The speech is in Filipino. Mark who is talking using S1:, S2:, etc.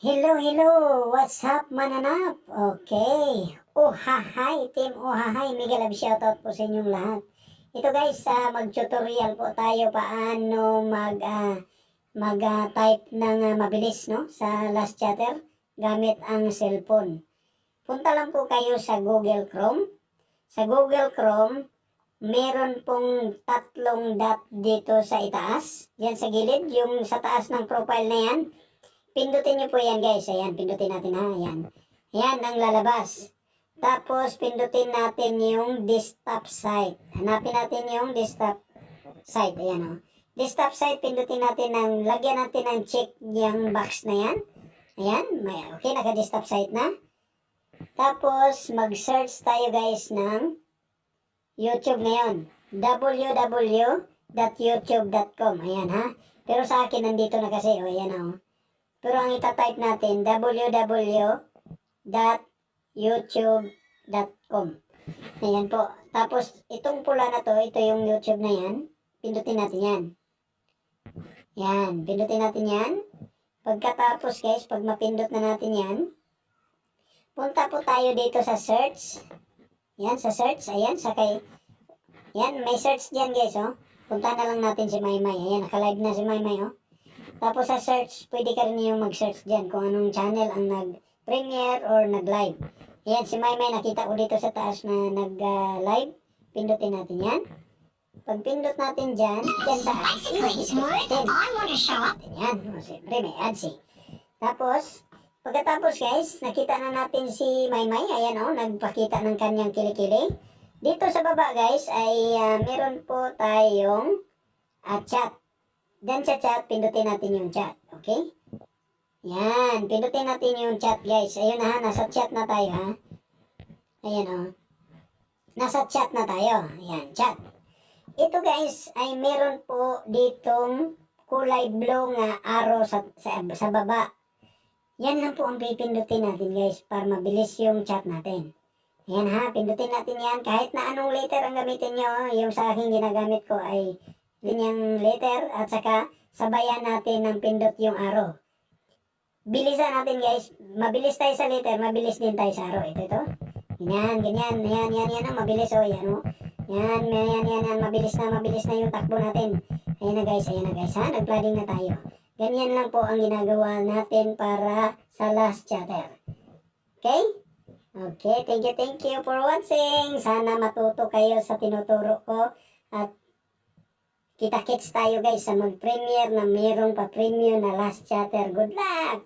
S1: Hello, what's up mananap? Okay, uhahay, team uhahay, mega love shoutout po sa inyong lahat. Ito guys, mag-tutorial po tayo paano mag-type ng mabilis no, sa last chatter gamit ang cellphone. Punta lang po kayo sa Google Chrome. Sa Google Chrome, meron pong tatlong dot dito sa itaas, yan sa gilid, yung sa taas ng profile na yan. Pindutin nyo po yan guys. Ayan, pindutin natin ha. Ayan. Ayan ang lalabas. Tapos, pindutin natin yung desktop site. Hanapin natin yung desktop site. Ayan o. Desktop site, pindutin natin lagyan natin ng check yung box na yan. Ayan. Okay, naka-desktop site na. Tapos, mag-search tayo guys ng YouTube ngayon. www.youtube.com. Ayan ha. Pero sa akin, nandito na kasi. O, ayan o. Pero ang itatype natin, www.youtube.com. Ayan po. Tapos, itong pula na to, ito yung YouTube na yan. Pindutin natin yan. Yan. Pindutin natin yan. Pagkatapos guys, pag mapindot na natin yan, punta po tayo dito sa search. Yan, sa search. Ayan, sa kay... Yan, may search dyan guys, oh. Punta na lang natin si Maymay. Ayan, naka-live na si Maymay, oh. Tapos sa search, pwede ka rin yung mag-search dyan kung anong channel ang nag-premiere or nag-live. Ayan, si Maymay nakita ko dito sa taas na nag-live. Pindutin natin yan. Pag pindot natin dyan, dyan sa ads, yan, siyempre may ads eh. Tapos, pagkatapos guys, nakita na natin si Maymay. Ayan o, nagpakita ng kanyang kilikili. Dito sa baba guys, ay meron po tayong chat. Then sa chat, pindutin natin yung chat. Okay? Yan. Pindutin natin yung chat, guys. Ayun na, nasa chat na tayo, ha? Ayan, oh. Nasa chat na tayo. Ayan, chat. Ito, guys, ay meron po ditong kulay blue nga arrow sa baba. Yan lang po ang pipindutin natin, guys, para mabilis yung chat natin. Ayan, ha? Pindutin natin yan. Kahit na anong letter ang gamitin nyo, yung sa aking ginagamit ko ay yung letter at saka sabayan natin ng pindot yung arrow. Bilisan natin guys. Mabilis tayo sa letter, mabilis din tayo sa arrow. Ito. Ganyan. Yan ang mabilis. O, yan o. Yan. Mabilis na yung takbo natin. Ayan na guys, ha. Nag-flooding na tayo. Ganyan lang po ang ginagawa natin para sa last chatter. Okay? Okay, thank you for watching. Sana matuto kayo sa tinuturo ko at kita-kits tayo guys sa mag-premiere na mayroong pa-premium na last chatter. Good luck!